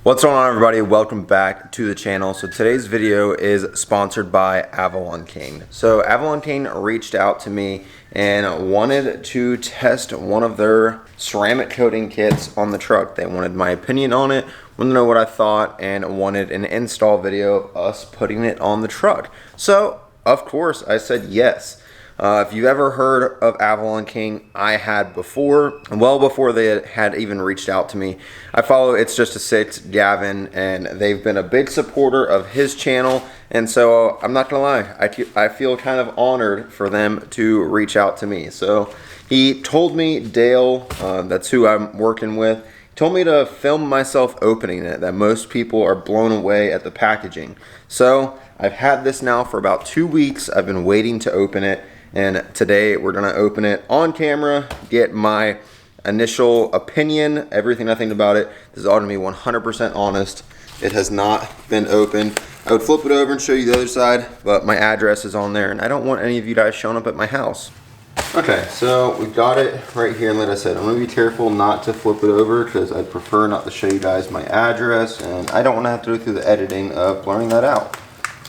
What's going on, everybody? Welcome back to the channel. So today's video is sponsored by Avalon. So Avalon reached out to me and wanted to test one of their ceramic coating kits on the truck. They wanted my opinion on it, wanted to know what I thought, and wanted an install video of us putting it on the truck. So of course I said yes. If you've ever heard of Avalon, I had before, well before they had even reached out to me. I follow It's Just a Six, Gavin, and they've been a big supporter of his channel, and so I'm not gonna lie, I feel kind of honored for them to reach out to me. So he told me, Dale, that's who I'm working with, told me to film myself opening it, that most people are blown away at the packaging. So I've had this now for about 2 weeks. I've been waiting to open it. And today we're gonna open it on camera, get my initial opinion, everything I think about it. This is all gonna be 100% honest. It has not been opened. I would flip it over and show you the other side, but my address is on there and I don't want any of you guys showing up at my house. Okay, so we've got it right here, and like I said, I'm gonna be careful not to flip it over because I'd prefer not to show you guys my address, and I don't wanna have to go through the editing of blurring that out.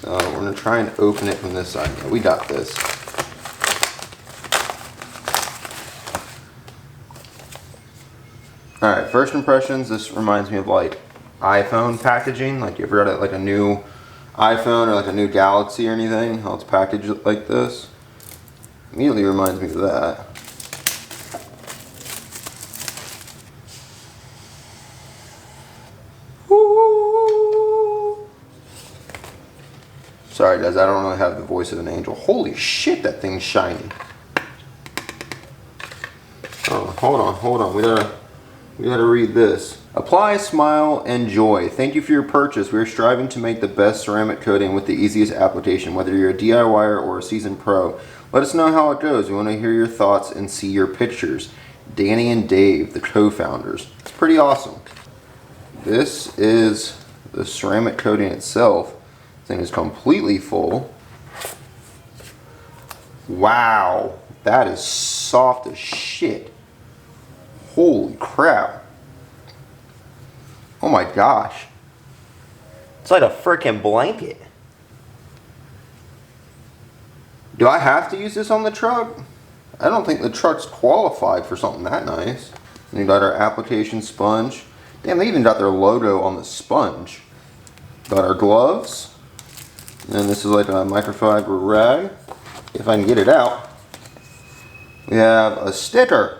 So we're gonna try and open it from this side. Yeah, we got this. Alright, first impressions, this reminds me of like iPhone packaging. Like, you ever got like a new iPhone or like a new Galaxy or anything, how it's packaged like this? Immediately reminds me of that. Woo! Sorry guys, I don't really have the voice of an angel. Holy shit, that thing's shiny. Oh, hold on, we gotta read this. Apply, smile, and joy. Thank you for your purchase. We are striving to make the best ceramic coating with the easiest application, whether you're a DIYer or a seasoned pro. Let us know how it goes. We want to hear your thoughts and see your pictures. Danny and Dave, the co-founders. It's pretty awesome. This is the ceramic coating itself. This thing is completely full. Wow, that is soft as shit. Holy crap. Oh my gosh. It's like a freaking blanket. Do I have to use this on the truck? I don't think the truck's qualified for something that nice. And you got our application sponge. Damn, they even got their logo on the sponge. Got our gloves. And this is like a microfiber rag. If I can get it out. We have a sticker.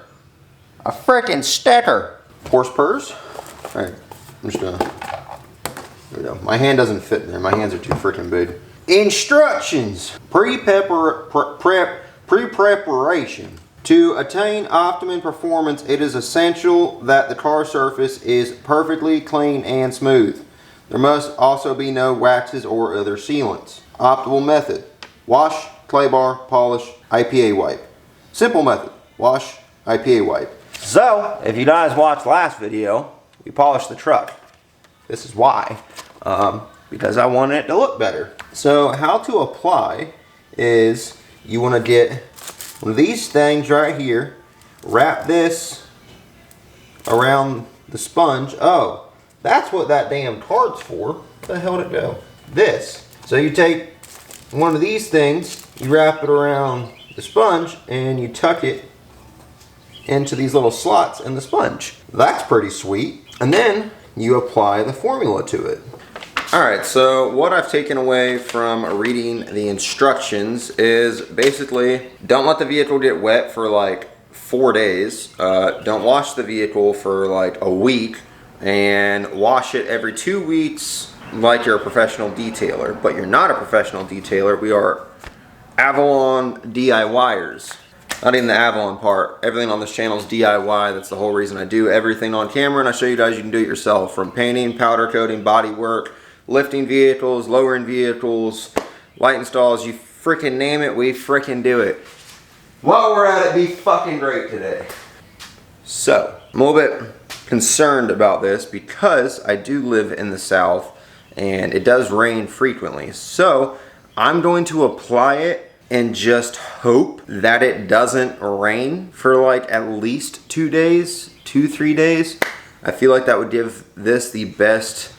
A freaking sticker. Horse purse. Alright, I'm just gonna, there we go. My hand doesn't fit in there. My hands are too freaking big. Instructions. Pre-preparation. To attain optimum performance, it is essential that the car surface is perfectly clean and smooth. There must also be no waxes or other sealants. Optimal method. Wash, clay bar, polish, IPA wipe. Simple method. Wash, IPA wipe. So, if you guys watched last video, we polished the truck. This is why. Because I wanted it to look better. So, how to apply is you want to get one of these things right here, wrap this around the sponge. Oh, that's what that damn card's for. Where the hell did it go? This. So you take one of these things, you wrap it around the sponge, and you tuck it into these little slots in the sponge. That's pretty sweet. And then you apply the formula to it. Alright, so what I've taken away from reading the instructions is basically don't let the vehicle get wet for like 4 days. Don't wash the vehicle for like a week, and wash it every 2 weeks like you're a professional detailer. But you're not a professional detailer. We are Avalon DIYers. Not even the Avalon part. Everything on this channel is DIY. That's the whole reason I do everything on camera, and I show you guys you can do it yourself. From painting, powder coating, body work, lifting vehicles, lowering vehicles, light installs, you freaking name it, we freaking do it. While we're at it, be fucking great today. So, I'm a little bit concerned about this because I do live in the South and it does rain frequently. So, I'm going to apply it and just hope that it doesn't rain for like at least 2 days, 2-3 days. I feel like that would give this the best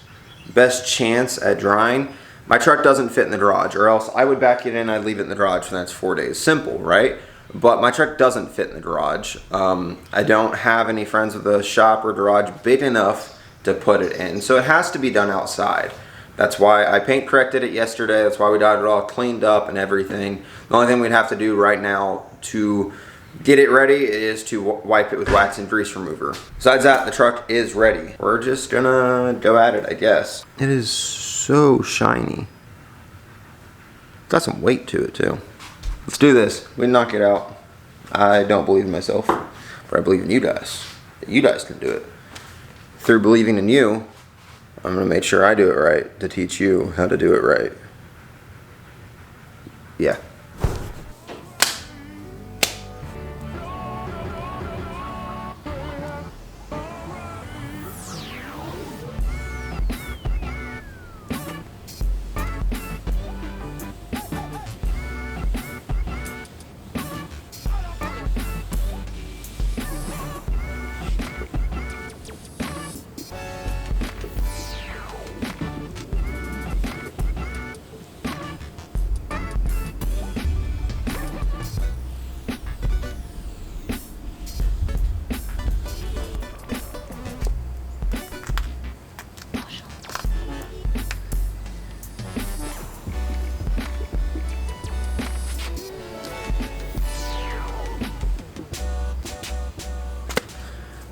chance at drying. My truck doesn't fit in the garage, or else I would back it in, I'd leave it in the garage for the next 4 days. Simple, right? But my truck doesn't fit in the garage. I don't have any friends with a shop or garage big enough to put it in, so it has to be done outside. That's why I paint corrected it yesterday. That's why we got it all cleaned up and everything. The only thing we'd have to do right now to get it ready is to wipe it with wax and grease remover. Besides that, the truck is ready. We're just gonna go at it, I guess. It is so shiny. Got some weight to it too. Let's do this. We knock it out. I don't believe in myself, but I believe in you guys. You guys can do it. Through believing in you, I'm gonna make sure I do it right to teach you how to do it right. Yeah.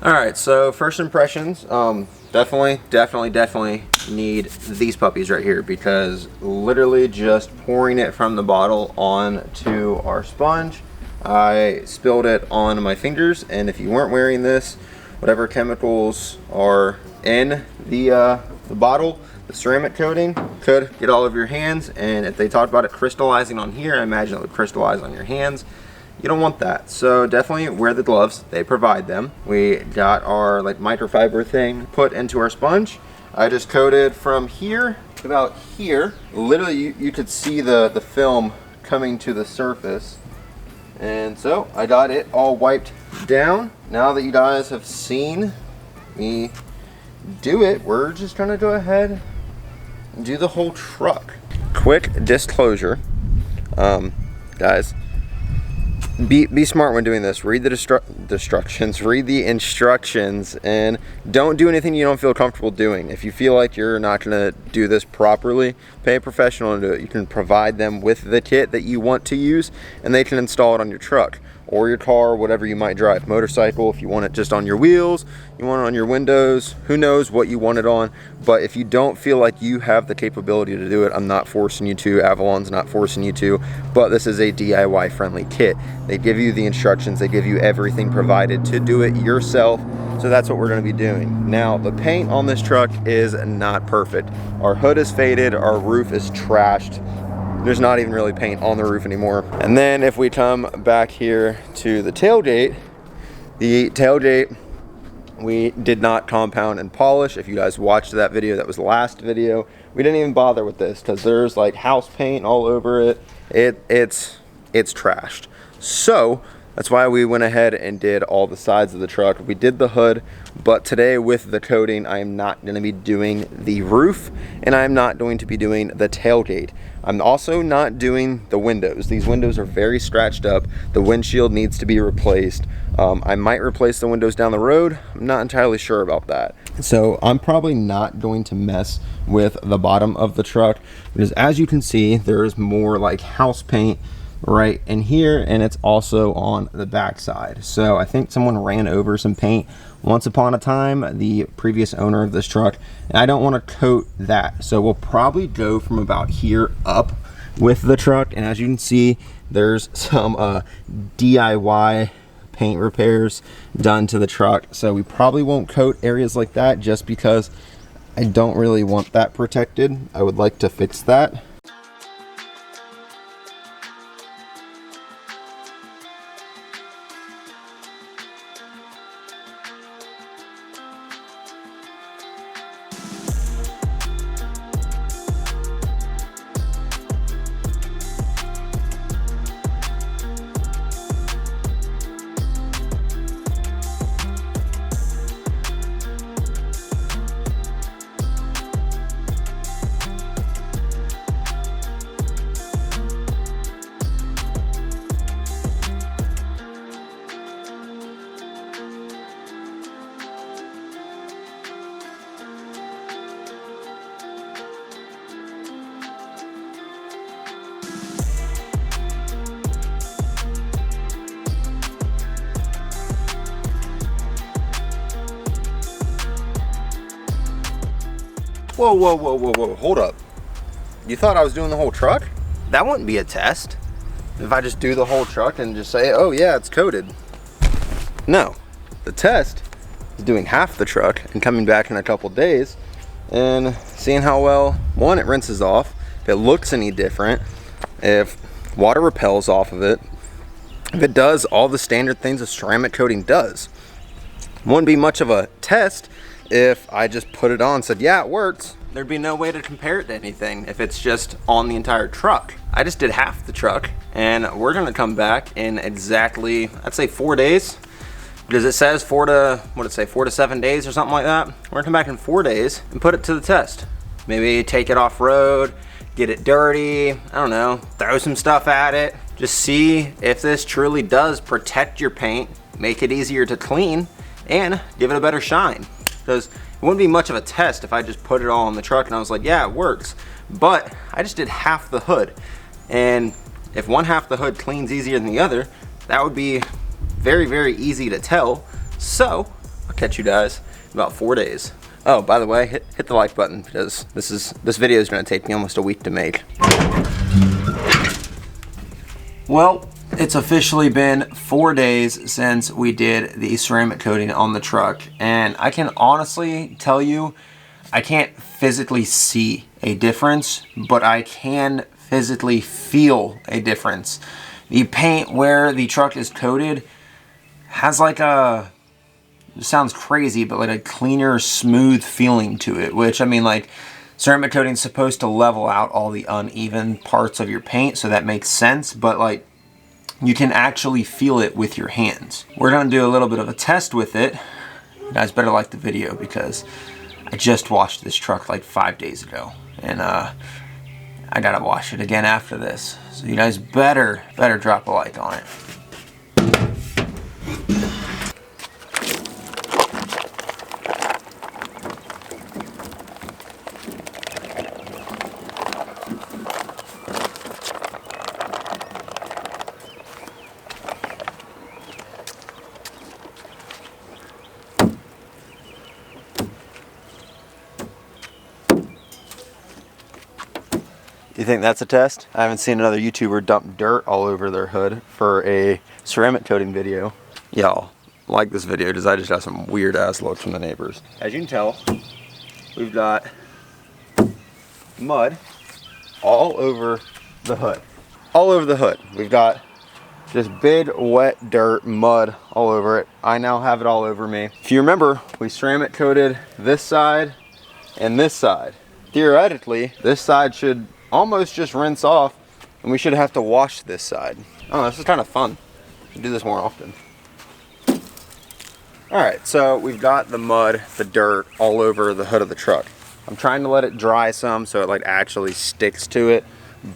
Alright, so first impressions, definitely need these puppies right here, because literally just pouring it from the bottle onto our sponge, I spilled it on my fingers, and if you weren't wearing this, whatever chemicals are in the bottle, the ceramic coating could get all over your hands, and if they talked about it crystallizing on here, I imagine it would crystallize on your hands. You don't want that, so definitely wear the gloves. They provide them. We got our like microfiber thing put into our sponge. I just coated from here to about here. Literally, you could see the film coming to the surface. And so I got it all wiped down. Now that you guys have seen me do it, we're just gonna go ahead and do the whole truck. Quick disclosure, guys. Be smart when doing this. Read the instructions, and don't do anything you don't feel comfortable doing. If you feel like you're not gonna do this properly, pay a professional to do it. You can provide them with the kit that you want to use, and they can install it on your truck or your car, whatever you might drive. Motorcycle, if you want it just on your wheels, you want it on your windows, who knows what you want it on. But if you don't feel like you have the capability to do it, I'm not forcing you to. Avalon's not forcing you to, but this is a DIY friendly kit. They give you the instructions, they give you everything provided to do it yourself. So that's what we're gonna be doing. Now, the paint on this truck is not perfect. Our hood is faded, our roof is trashed. There's not even really paint on the roof anymore. And then if we come back here to the tailgate we did not compound and polish. If you guys watched that video, that was the last video, we didn't even bother with this because there's like house paint all over it. It's trashed. So that's why we went ahead and did all the sides of the truck. We did the hood, but today with the coating, I am not going to be doing the roof, and I'm not going to be doing the tailgate. I'm also not doing the windows. These windows are very scratched up. The windshield needs to be replaced. I might replace the windows down the road. I'm not entirely sure about that. So I'm probably not going to mess with the bottom of the truck, because as you can see, there's more like house paint right in here, and it's also on the back side. So I think someone ran over some paint once upon a time, the previous owner of this truck, and I don't want to coat that. So we'll probably go from about here up with the truck, and as you can see, there's some DIY paint repairs done to the truck. So we probably won't coat areas like that just because I don't really want that protected. I would like to fix that. Whoa, whoa, whoa, whoa, whoa, hold up. You thought I was doing the whole truck? That wouldn't be a test. If I just do the whole truck and just say, oh yeah, it's coated. No, the test is doing half the truck and coming back in a couple days and seeing how well, one, it rinses off, if it looks any different, if water repels off of it, if it does all the standard things a ceramic coating does. Wouldn't be much of a test if I just put it on and said, yeah, it works. There'd be no way to compare it to anything if it's just on the entire truck. I just did half the truck, and we're gonna come back in exactly, I'd say 4 days, because it says 4 to 7 days or something like that. We're gonna come back in 4 days and put it to the test. Maybe take it off road, get it dirty, I don't know, throw some stuff at it. Just see if this truly does protect your paint, make it easier to clean, and give it a better shine. Because it wouldn't be much of a test if I just put it all on the truck and I was like, yeah, it works. But I just did half the hood. And if one half the hood cleans easier than the other, that would be very, very easy to tell. So I'll catch you guys in about 4 days. Oh, by the way, hit the like button, because this video is gonna take me almost a week to make. Well, it's officially been 4 days since we did the ceramic coating on the truck, and I can honestly tell you, I can't physically see a difference, but I can physically feel a difference. The paint where the truck is coated has like a, it sounds crazy, but like a cleaner, smooth feeling to it, which, I mean, like, ceramic coating is supposed to level out all the uneven parts of your paint, so that makes sense, but like, you can actually feel it with your hands. We're gonna do a little bit of a test with it. You guys better like the video, because I just washed this truck like 5 days ago, and I gotta wash it again after this. So you guys better drop a like on it. You think that's a test? I haven't seen another YouTuber dump dirt all over their hood for a ceramic coating video. Y'all like this video because I just got some weird ass looks from the neighbors. As you can tell, we've got mud all over the hood. All over the hood. We've got just big wet dirt, mud all over it. I now have it all over me. If you remember, we ceramic coated this side and this side. Theoretically, this side should almost just rinse off, and we should have to wash this side. Oh, this is kind of fun. We do this more often. Alright, so we've got the mud, the dirt all over the hood of the truck. I'm trying to let it dry some so it like actually sticks to it.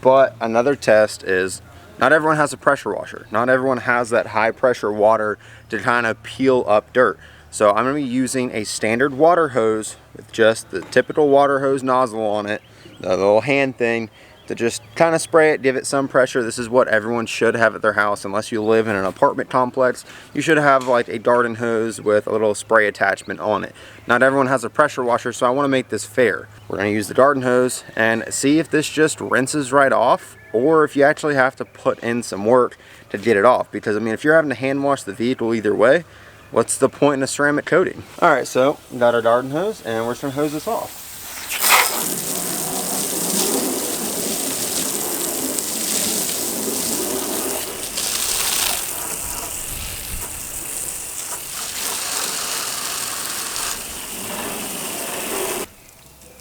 But another test is, not everyone has a pressure washer. Not everyone has that high pressure water to kind of peel up dirt. So I'm going to be using a standard water hose with just the typical water hose nozzle on it, the little hand thing, to just kind of spray it, give it some pressure. This is what everyone should have at their house. Unless you live in an apartment complex, you should have like a garden hose with a little spray attachment on it. Not everyone has a pressure washer, so I want to make this fair. We're going to use the garden hose and see if this just rinses right off, or if you actually have to put in some work to get it off. Because I mean, if you're having to hand wash the vehicle either way, what's the point in a ceramic coating? Alright, so we got our garden hose and we're just going to hose this off.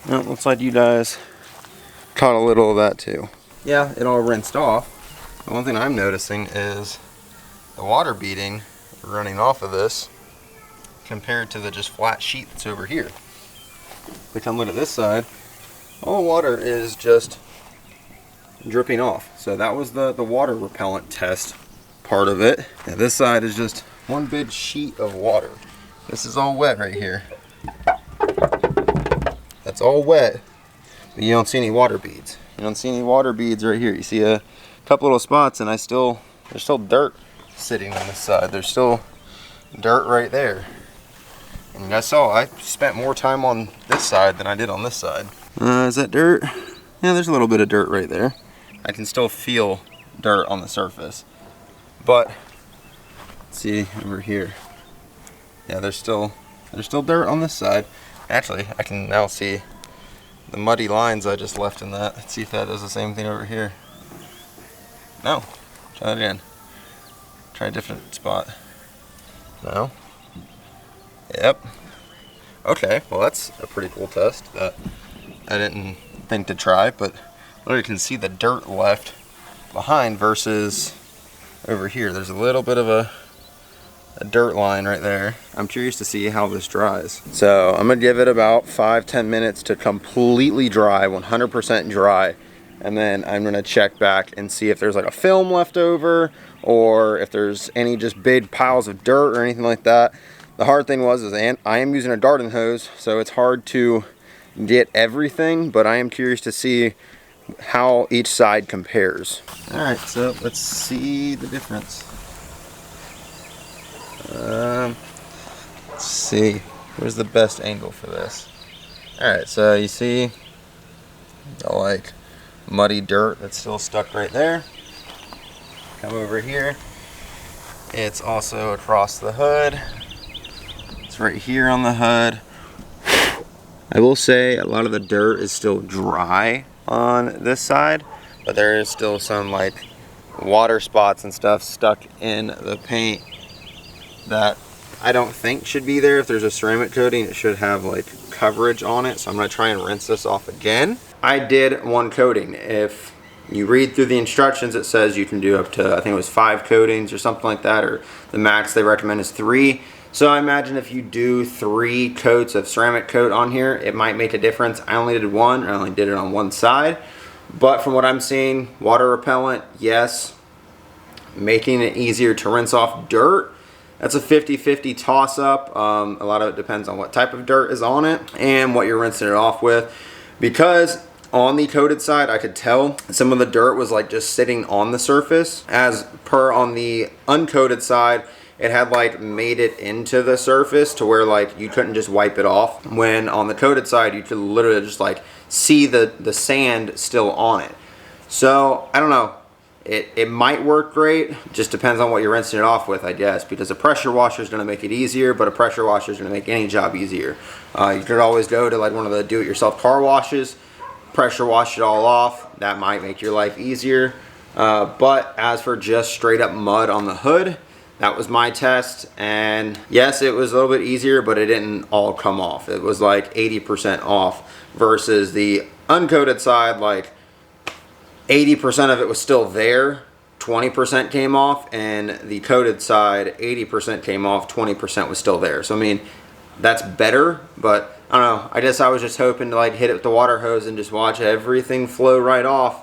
Well, looks like you guys caught a little of that too. Yeah, it all rinsed off. The one thing I'm noticing is the water beading running off of this compared to the just flat sheet that's over here. If we come look at this side, all the water is just dripping off. So that was the water repellent test part of it. And this side is just one big sheet of water. This is all wet right here. That's all wet, but you don't see any water beads. You don't see any water beads right here. You see a couple little spots, and there's still dirt sitting on this side. There's still dirt right there. And you guys saw, I spent more time on this side than I did on this side. Is that dirt? Yeah, there's a little bit of dirt right there. I can still feel dirt on the surface. But, see over here. Yeah, there's still dirt on this side. Actually, I can now see the muddy lines I just left in that. Let's see if that does the same thing over here. No. Try that again. Try a different spot. No. Yep. Okay, well that's a pretty cool test that I didn't think to try, but you can see the dirt left behind versus over here. There's a little bit of a dirt line right there. I'm curious to see how this dries. So I'm gonna give it about 5-10 minutes to completely dry, 100% dry. And then I'm gonna check back and see if there's like a film left over or if there's any just big piles of dirt or anything like that. The hard thing is I am using a garden hose, so it's hard to get everything, but I am curious to see how each side compares. All right, so let's see the difference. Let's see, where's the best angle for this? All right, so you see the like muddy dirt that's still stuck right there. Come over here. It's also across the hood. It's right here on the hood. I will say a lot of the dirt is still dry on this side, but there is still some like water spots and stuff stuck in the paint that I don't think should be there. If there's a ceramic coating, it should have like coverage on it. So I'm gonna try and rinse this off again. I did one coating. If you read through the instructions, it says you can do up to, I think it was 5 coatings or something like that, or the max they recommend is 3. So I imagine if you do 3 coats of ceramic coat on here, it might make a difference. I only did 1, I only did it on one side. But from what I'm seeing, water repellent, yes. Making it easier to rinse off dirt, that's a 50-50 toss-up. A lot of it depends on what type of dirt is on it and what you're rinsing it off with. Because on the coated side, I could tell some of the dirt was like just sitting on the surface. As per on the uncoated side, it had like made it into the surface to where like you couldn't just wipe it off. When on the coated side, you could literally just like see the sand still on it. So I don't know. It might work great, just depends on what you're rinsing it off with, I guess, because a pressure washer is going to make it easier, but a pressure washer is going to make any job easier. You could always go to like one of the do-it-yourself car washes, pressure wash it all off. That might make your life easier. But as for just straight up mud on the hood, that was my test, and yes, it was a little bit easier, but it didn't all come off. It was like 80% off versus the uncoated side, like 80% of it was still there, 20% came off, and the coated side, 80% came off, 20% was still there. So I mean, that's better, but I don't know. I guess I was just hoping to like hit it with the water hose and just watch everything flow right off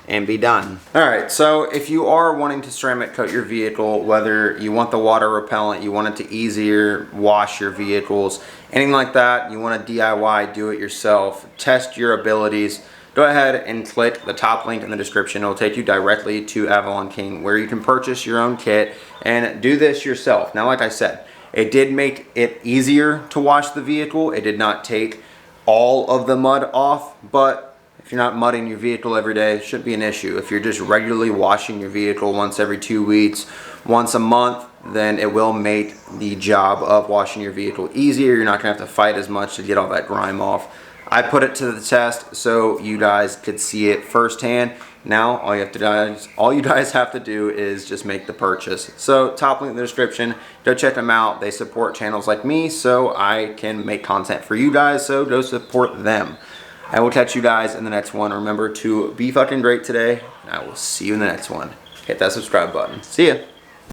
and be done. All right, so if you are wanting to ceramic coat your vehicle, whether you want the water repellent, you want it to easier wash your vehicles, anything like that, you want to DIY, do it yourself, test your abilities, go ahead and click the top link in the description. It'll take you directly to Avalon King, where you can purchase your own kit and do this yourself. Now, like I said, it did make it easier to wash the vehicle. It did not take all of the mud off, but if you're not mudding your vehicle every day, it shouldn't be an issue. If you're just regularly washing your vehicle once every 2 weeks, once a month, then it will make the job of washing your vehicle easier. You're not gonna have to fight as much to get all that grime off. I put it to the test so you guys could see it firsthand. Now all you guys have to do is just make the purchase. So top link in the description, go check them out. They support channels like me, so I can make content for you guys, so go support them. I will catch you guys in the next one. Remember to be fucking great today, and I will see you in the next one. Hit that subscribe button. See ya.